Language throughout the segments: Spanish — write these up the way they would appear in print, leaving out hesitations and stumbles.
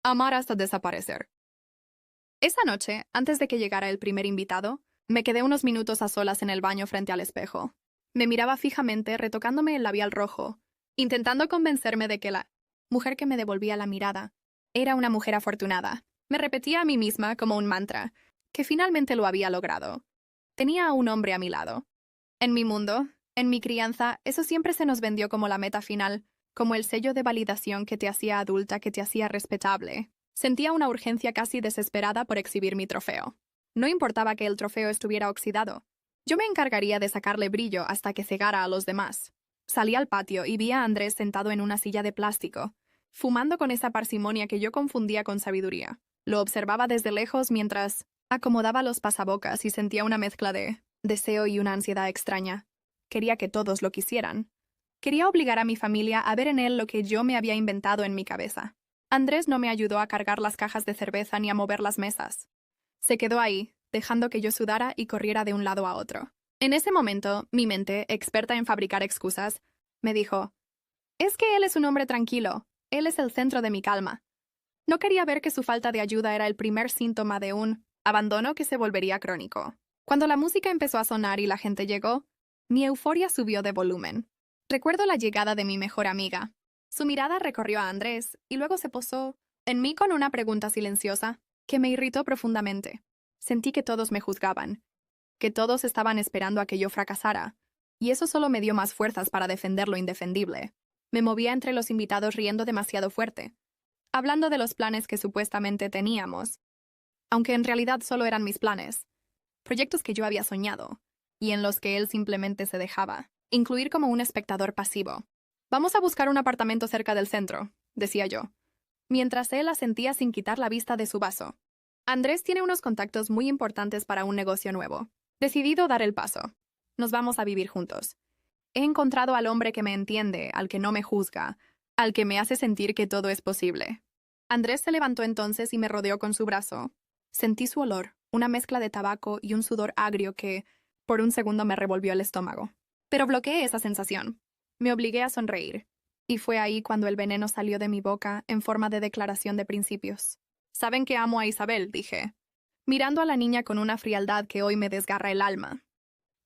Amar hasta desaparecer. Esa noche, antes de que llegara el primer invitado, me quedé unos minutos a solas en el baño frente al espejo. Me miraba fijamente, retocándome el labial rojo, intentando convencerme de que la mujer que me devolvía la mirada era una mujer afortunada. Me repetía a mí misma como un mantra, que finalmente lo había logrado. Tenía a un hombre a mi lado. En mi mundo, en mi crianza, eso siempre se nos vendió como la meta final, como el sello de validación que te hacía adulta, que te hacía respetable. Sentía una urgencia casi desesperada por exhibir mi trofeo. No importaba que el trofeo estuviera oxidado. Yo me encargaría de sacarle brillo hasta que cegara a los demás. Salí al patio y vi a Andrés sentado en una silla de plástico, fumando con esa parsimonia que yo confundía con sabiduría. Lo observaba desde lejos mientras acomodaba los pasabocas y sentía una mezcla de deseo y una ansiedad extraña. Quería que todos lo quisieran. Quería obligar a mi familia a ver en él lo que yo me había inventado en mi cabeza. Andrés no me ayudó a cargar las cajas de cerveza ni a mover las mesas. Se quedó ahí, dejando que yo sudara y corriera de un lado a otro. En ese momento, mi mente, experta en fabricar excusas, me dijo, «Es que él es un hombre tranquilo, él es el centro de mi calma». No quería ver que su falta de ayuda era el primer síntoma de un abandono que se volvería crónico. Cuando la música empezó a sonar y la gente llegó, mi euforia subió de volumen. Recuerdo la llegada de mi mejor amiga. Su mirada recorrió a Andrés y luego se posó en mí con una pregunta silenciosa que me irritó profundamente. Sentí que todos me juzgaban, que todos estaban esperando a que yo fracasara, y eso solo me dio más fuerzas para defender lo indefendible. Me movía entre los invitados riendo demasiado fuerte, hablando de los planes que supuestamente teníamos, aunque en realidad solo eran mis planes, proyectos que yo había soñado, y en los que él simplemente se dejaba incluir como un espectador pasivo. «Vamos a buscar un apartamento cerca del centro», decía yo, mientras él asentía sin quitar la vista de su vaso. Andrés tiene unos contactos muy importantes para un negocio nuevo. Decidido dar el paso. Nos vamos a vivir juntos. He encontrado al hombre que me entiende, al que no me juzga, al que me hace sentir que todo es posible. Andrés se levantó entonces y me rodeó con su brazo. Sentí su olor, una mezcla de tabaco y un sudor agrio que, por un segundo, me revolvió el estómago. Pero bloqueé esa sensación. Me obligué a sonreír. Y fue ahí cuando el veneno salió de mi boca en forma de declaración de principios. «Saben que amo a Isabel», dije, mirando a la niña con una frialdad que hoy me desgarra el alma.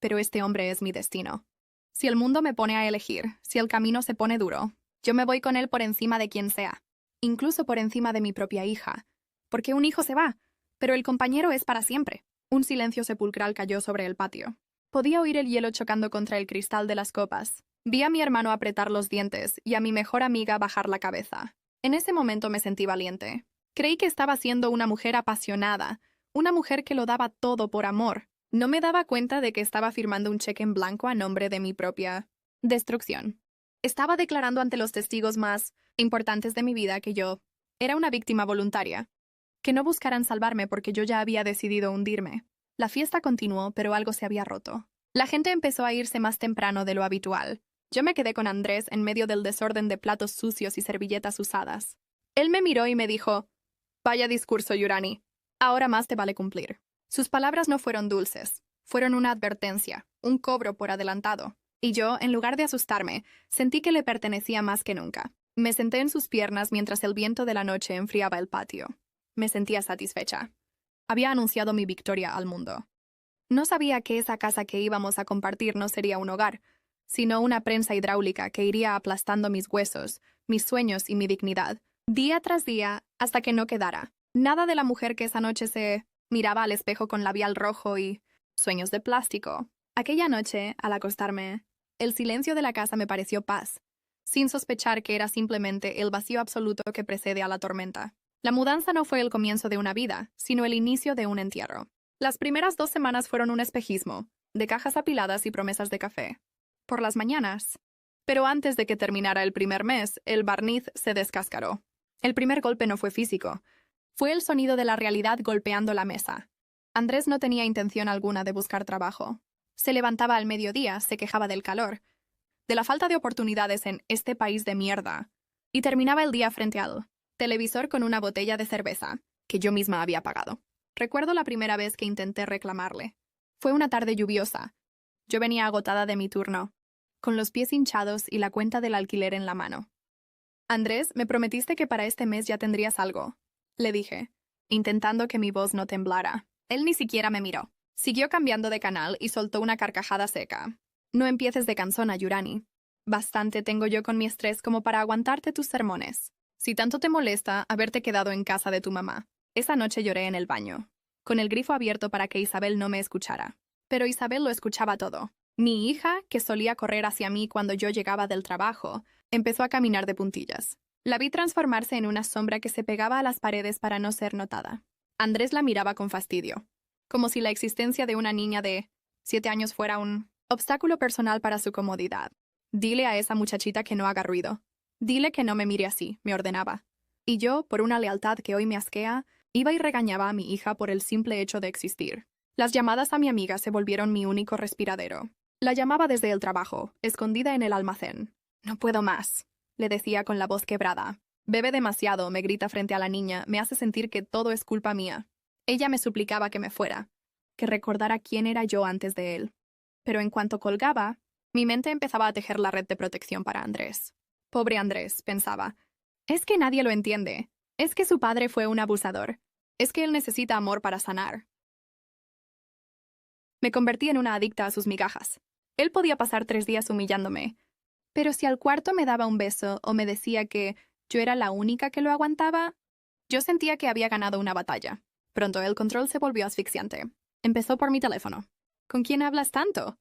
«Pero este hombre es mi destino. Si el mundo me pone a elegir, si el camino se pone duro, yo me voy con él por encima de quien sea, incluso por encima de mi propia hija. Porque un hijo se va, pero el compañero es para siempre». Un silencio sepulcral cayó sobre el patio. Podía oír el hielo chocando contra el cristal de las copas. Vi a mi hermano apretar los dientes y a mi mejor amiga bajar la cabeza. En ese momento me sentí valiente. Creí que estaba siendo una mujer apasionada, una mujer que lo daba todo por amor. No me daba cuenta de que estaba firmando un cheque en blanco a nombre de mi propia destrucción. Estaba declarando ante los testigos más importantes de mi vida que yo era una víctima voluntaria, que no buscaran salvarme porque yo ya había decidido hundirme. La fiesta continuó, pero algo se había roto. La gente empezó a irse más temprano de lo habitual. Yo me quedé con Andrés en medio del desorden de platos sucios y servilletas usadas. Él me miró y me dijo, «Vaya discurso, Yurani. Ahora más te vale cumplir». Sus palabras no fueron dulces. Fueron una advertencia, un cobro por adelantado. Y yo, en lugar de asustarme, sentí que le pertenecía más que nunca. Me senté en sus piernas mientras el viento de la noche enfriaba el patio. Me sentía satisfecha. Había anunciado mi victoria al mundo. No sabía que esa casa que íbamos a compartir no sería un hogar, sino una prensa hidráulica que iría aplastando mis huesos, mis sueños y mi dignidad, día tras día, hasta que no quedara nada de la mujer que esa noche se miraba al espejo con labial rojo y sueños de plástico. Aquella noche, al acostarme, el silencio de la casa me pareció paz, sin sospechar que era simplemente el vacío absoluto que precede a la tormenta. La mudanza no fue el comienzo de una vida, sino el inicio de un entierro. Las primeras 2 semanas fueron un espejismo, de cajas apiladas y promesas de café. Por las mañanas. Pero antes de que terminara el primer mes, el barniz se descascaró. El primer golpe no fue físico. Fue el sonido de la realidad golpeando la mesa. Andrés no tenía intención alguna de buscar trabajo. Se levantaba al mediodía, se quejaba del calor, de la falta de oportunidades en este país de mierda, y terminaba el día frente al televisor con una botella de cerveza, que yo misma había pagado. Recuerdo la primera vez que intenté reclamarle. Fue una tarde lluviosa. Yo venía agotada de mi turno, con los pies hinchados y la cuenta del alquiler en la mano. «Andrés, me prometiste que para este mes ya tendrías algo», le dije, intentando que mi voz no temblara. Él ni siquiera me miró. Siguió cambiando de canal y soltó una carcajada seca. No empieces de cansona, Yurani. Bastante tengo yo con mi estrés como para aguantarte tus sermones. Si tanto te molesta haberte quedado en casa de tu mamá. Esa noche lloré en el baño, con el grifo abierto para que Isabel no me escuchara. Pero Isabel lo escuchaba todo. Mi hija, que solía correr hacia mí cuando yo llegaba del trabajo, empezó a caminar de puntillas. La vi transformarse en una sombra que se pegaba a las paredes para no ser notada. Andrés la miraba con fastidio, como si la existencia de una niña de 7 años fuera un obstáculo personal para su comodidad. Dile a esa muchachita que no haga ruido. Dile que no me mire así, me ordenaba. Y yo, por una lealtad que hoy me asquea, iba y regañaba a mi hija por el simple hecho de existir. Las llamadas a mi amiga se volvieron mi único respiradero. La llamaba desde el trabajo, escondida en el almacén. No puedo más, le decía con la voz quebrada. Bebe demasiado, me grita frente a la niña, me hace sentir que todo es culpa mía. Ella me suplicaba que me fuera, que recordara quién era yo antes de él. Pero en cuanto colgaba, mi mente empezaba a tejer la red de protección para Andrés. Pobre Andrés, pensaba. Es que nadie lo entiende. Es que su padre fue un abusador. Es que él necesita amor para sanar. Me convertí en una adicta a sus migajas. Él podía pasar 3 días humillándome. Pero si al cuarto me daba un beso o me decía que yo era la única que lo aguantaba, yo sentía que había ganado una batalla. Pronto el control se volvió asfixiante. Empezó por mi teléfono. ¿Con quién hablas tanto?,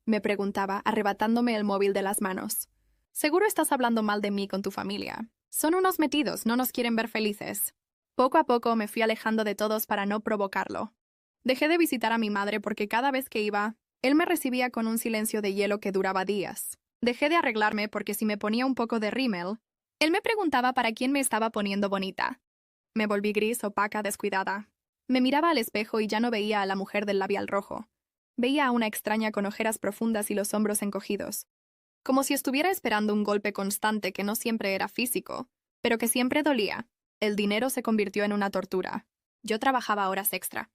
me preguntaba, arrebatándome el móvil de las manos. Seguro estás hablando mal de mí con tu familia. Son unos metidos, no nos quieren ver felices. Poco a poco me fui alejando de todos para no provocarlo. Dejé de visitar a mi madre porque cada vez que iba, él me recibía con un silencio de hielo que duraba días. Dejé de arreglarme porque si me ponía un poco de rímel, él me preguntaba para quién me estaba poniendo bonita. Me volví gris, opaca, descuidada. Me miraba al espejo y ya no veía a la mujer del labial rojo. Veía a una extraña con ojeras profundas y los hombros encogidos. Como si estuviera esperando un golpe constante que no siempre era físico, pero que siempre dolía. El dinero se convirtió en una tortura. Yo trabajaba horas extra.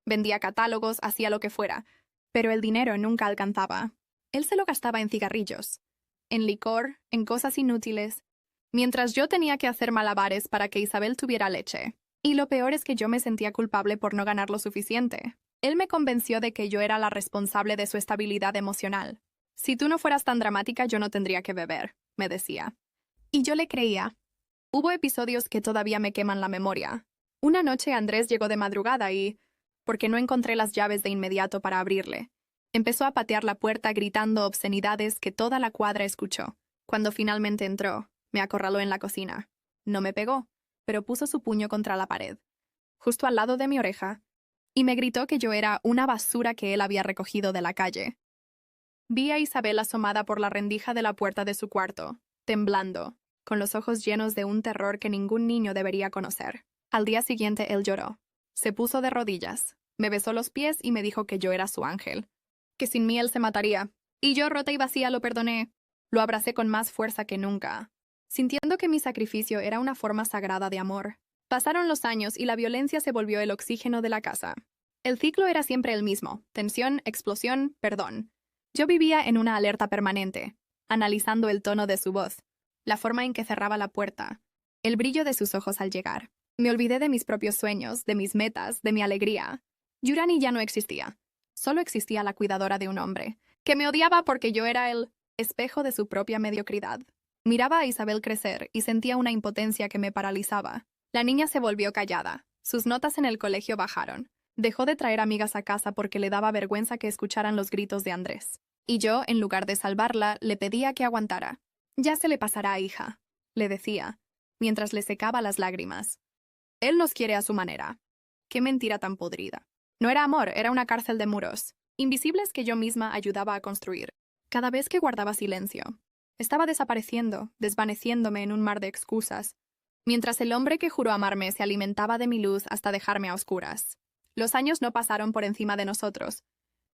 Vendía catálogos, hacía lo que fuera, pero el dinero nunca alcanzaba. Él se lo gastaba en cigarrillos, en licor, en cosas inútiles, mientras yo tenía que hacer malabares para que Isabel tuviera leche. Y lo peor es que yo me sentía culpable por no ganar lo suficiente. Él me convenció de que yo era la responsable de su estabilidad emocional. Si tú no fueras tan dramática, yo no tendría que beber, me decía. Y yo le creía. Hubo episodios que todavía me queman la memoria. Una noche Andrés llegó de madrugada y, porque no encontré las llaves de inmediato para abrirle, empezó a patear la puerta gritando obscenidades que toda la cuadra escuchó. Cuando finalmente entró, me acorraló en la cocina. No me pegó, pero puso su puño contra la pared, justo al lado de mi oreja, y me gritó que yo era una basura que él había recogido de la calle. Vi a Isabel asomada por la rendija de la puerta de su cuarto, temblando, con los ojos llenos de un terror que ningún niño debería conocer. Al día siguiente él lloró. Se puso de rodillas, me besó los pies y me dijo que yo era su ángel, que sin mí él se mataría. Y yo, rota y vacía, lo perdoné. Lo abracé con más fuerza que nunca, sintiendo que mi sacrificio era una forma sagrada de amor. Pasaron los años y la violencia se volvió el oxígeno de la casa. El ciclo era siempre el mismo: tensión, explosión, perdón. Yo vivía en una alerta permanente, analizando el tono de su voz, la forma en que cerraba la puerta, el brillo de sus ojos al llegar. Me olvidé de mis propios sueños, de mis metas, de mi alegría. Yurani ya no existía. Solo existía la cuidadora de un hombre, que me odiaba porque yo era el espejo de su propia mediocridad. Miraba a Isabel crecer y sentía una impotencia que me paralizaba. La niña se volvió callada. Sus notas en el colegio bajaron. Dejó de traer amigas a casa porque le daba vergüenza que escucharan los gritos de Andrés. Y yo, en lugar de salvarla, le pedía que aguantara. Ya se le pasará, hija, le decía, mientras le secaba las lágrimas. Él nos quiere a su manera. Qué mentira tan podrida. No era amor, era una cárcel de muros, invisibles que yo misma ayudaba a construir. Cada vez que guardaba silencio, estaba desapareciendo, desvaneciéndome en un mar de excusas, mientras el hombre que juró amarme se alimentaba de mi luz hasta dejarme a oscuras. Los años no pasaron por encima de nosotros.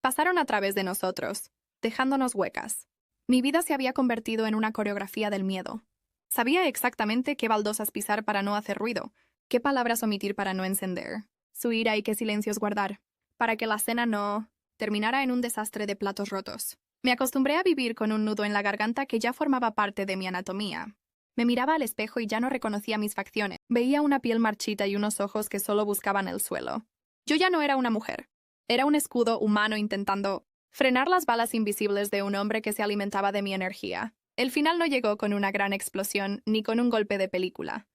Pasaron a través de nosotros, dejándonos huecas. Mi vida se había convertido en una coreografía del miedo. Sabía exactamente qué baldosas pisar para no hacer ruido, qué palabras omitir para no encender, su ira y qué silencios guardar, para que la cena no terminara en un desastre de platos rotos. Me acostumbré a vivir con un nudo en la garganta que ya formaba parte de mi anatomía. Me miraba al espejo y ya no reconocía mis facciones. Veía una piel marchita y unos ojos que solo buscaban el suelo. Yo ya no era una mujer. Era un escudo humano intentando frenar las balas invisibles de un hombre que se alimentaba de mi energía. El final no llegó con una gran explosión ni con un golpe de película.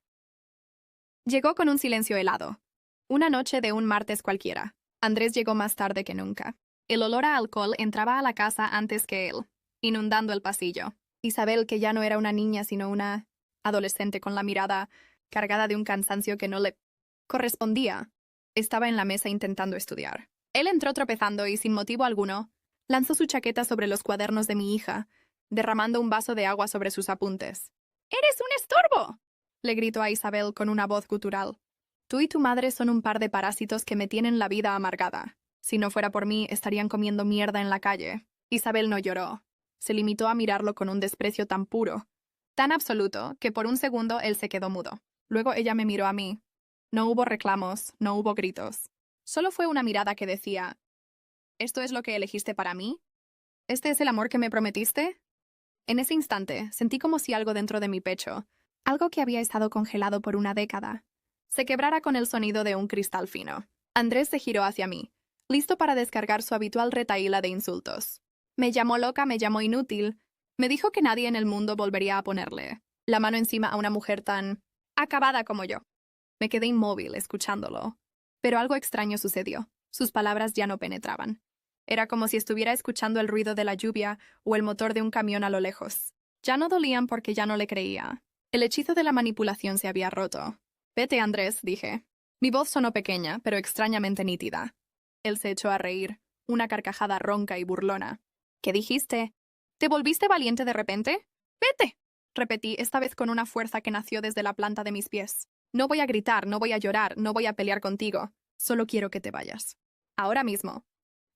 Llegó con un silencio helado. Una noche de un martes cualquiera. Andrés llegó más tarde que nunca. El olor a alcohol entraba a la casa antes que él, inundando el pasillo. Isabel, que ya no era una niña sino una adolescente con la mirada cargada de un cansancio que no le correspondía, estaba en la mesa intentando estudiar. Él entró tropezando y, sin motivo alguno, lanzó su chaqueta sobre los cuadernos de mi hija, derramando un vaso de agua sobre sus apuntes. ¡Eres un estorbo!, le gritó a Isabel con una voz gutural. Tú y tu madre son un par de parásitos que me tienen la vida amargada. Si no fuera por mí, estarían comiendo mierda en la calle. Isabel no lloró. Se limitó a mirarlo con un desprecio tan puro, tan absoluto, que por un segundo él se quedó mudo. Luego ella me miró a mí. No hubo reclamos, no hubo gritos. Solo fue una mirada que decía: ¿esto es lo que elegiste para mí? ¿Este es el amor que me prometiste? En ese instante, sentí como si algo dentro de mi pecho, algo que había estado congelado por una década, se quebrara con el sonido de un cristal fino. Andrés se giró hacia mí, listo para descargar su habitual retahíla de insultos. Me llamó loca, me llamó inútil, me dijo que nadie en el mundo volvería a ponerle la mano encima a una mujer tan acabada como yo. Me quedé inmóvil escuchándolo, pero algo extraño sucedió. Sus palabras ya no penetraban. Era como si estuviera escuchando el ruido de la lluvia o el motor de un camión a lo lejos. Ya no dolían porque ya no le creía. El hechizo de la manipulación se había roto. Vete, Andrés, dije. Mi voz sonó pequeña, pero extrañamente nítida. Él se echó a reír, una carcajada ronca y burlona. ¿Qué dijiste? ¿Te volviste valiente de repente? ¡Vete!, repetí, esta vez con una fuerza que nació desde la planta de mis pies. No voy a gritar, no voy a llorar, no voy a pelear contigo. Solo quiero que te vayas. Ahora mismo.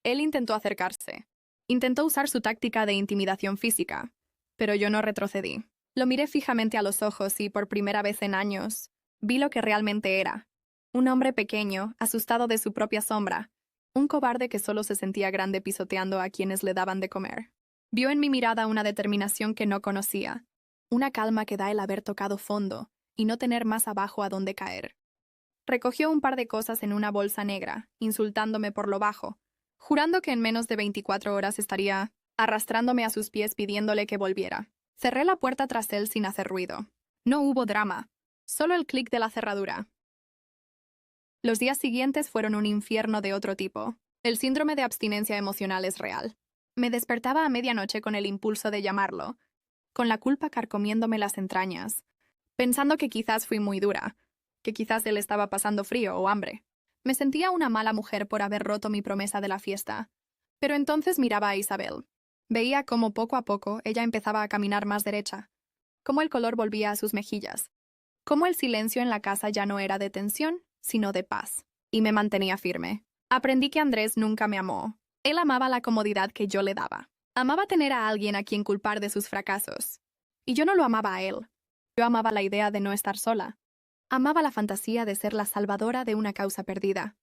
Él intentó acercarse. Intentó usar su táctica de intimidación física. Pero yo no retrocedí. Lo miré fijamente a los ojos y, por primera vez en años, vi lo que realmente era. Un hombre pequeño, asustado de su propia sombra. Un cobarde que solo se sentía grande pisoteando a quienes le daban de comer. Vio en mi mirada una determinación que no conocía. Una calma que da el haber tocado fondo y no tener más abajo a dónde caer. Recogió un par de cosas en una bolsa negra, insultándome por lo bajo, jurando que en menos de 24 horas estaría arrastrándome a sus pies pidiéndole que volviera. Cerré la puerta tras él sin hacer ruido. No hubo drama, solo el clic de la cerradura. Los días siguientes fueron un infierno de otro tipo. El síndrome de abstinencia emocional es real. Me despertaba a medianoche con el impulso de llamarlo, con la culpa carcomiéndome las entrañas, pensando que quizás fui muy dura, que quizás él estaba pasando frío o hambre. Me sentía una mala mujer por haber roto mi promesa de la fiesta. Pero entonces miraba a Isabel. Veía cómo poco a poco ella empezaba a caminar más derecha, cómo el color volvía a sus mejillas, cómo el silencio en la casa ya no era de tensión, sino de paz, y me mantenía firme. Aprendí que Andrés nunca me amó. Él amaba la comodidad que yo le daba. Amaba tener a alguien a quien culpar de sus fracasos. Y yo no lo amaba a él. Yo amaba la idea de no estar sola. Amaba la fantasía de ser la salvadora de una causa perdida.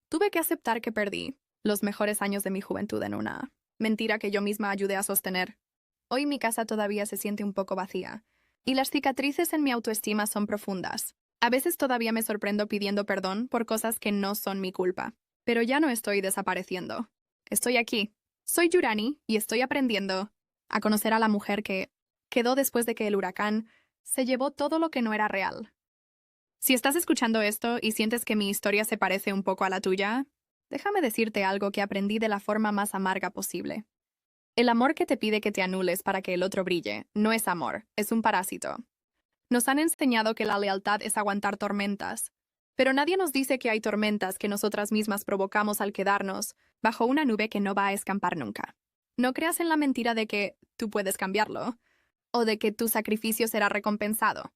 Tuve que aceptar que perdí los mejores años de mi juventud en una mentira que yo misma ayudé a sostener. Hoy mi casa todavía se siente un poco vacía, y las cicatrices en mi autoestima son profundas. A veces todavía me sorprendo pidiendo perdón por cosas que no son mi culpa. Pero ya no estoy desapareciendo. Estoy aquí. Soy Yurani y estoy aprendiendo a conocer a la mujer que quedó después de que el huracán se llevó todo lo que no era real. Si estás escuchando esto y sientes que mi historia se parece un poco a la tuya, déjame decirte algo que aprendí de la forma más amarga posible. El amor que te pide que te anules para que el otro brille no es amor, es un parásito. Nos han enseñado que la lealtad es aguantar tormentas, pero nadie nos dice que hay tormentas que nosotras mismas provocamos al quedarnos bajo una nube que no va a escampar nunca. No creas en la mentira de que tú puedes cambiarlo, o de que tu sacrificio será recompensado.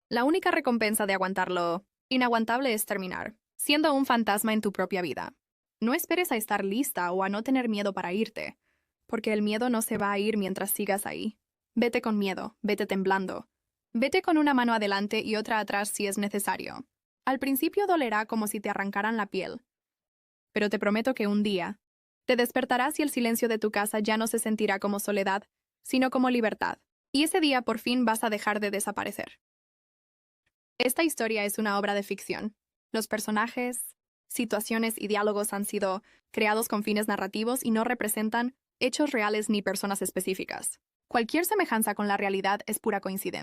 La única recompensa de aguantarlo inaguantable es terminar, siendo un fantasma en tu propia vida. No esperes a estar lista o a no tener miedo para irte, porque el miedo no se va a ir mientras sigas ahí. Vete con miedo, vete temblando. Vete con una mano adelante y otra atrás si es necesario. Al principio dolerá como si te arrancaran la piel, pero te prometo que un día te despertarás y el silencio de tu casa ya no se sentirá como soledad, sino como libertad. Y ese día por fin vas a dejar de desaparecer. Esta historia es una obra de ficción. Los personajes, situaciones y diálogos han sido creados con fines narrativos y no representan hechos reales ni personas específicas. Cualquier semejanza con la realidad es pura coincidencia.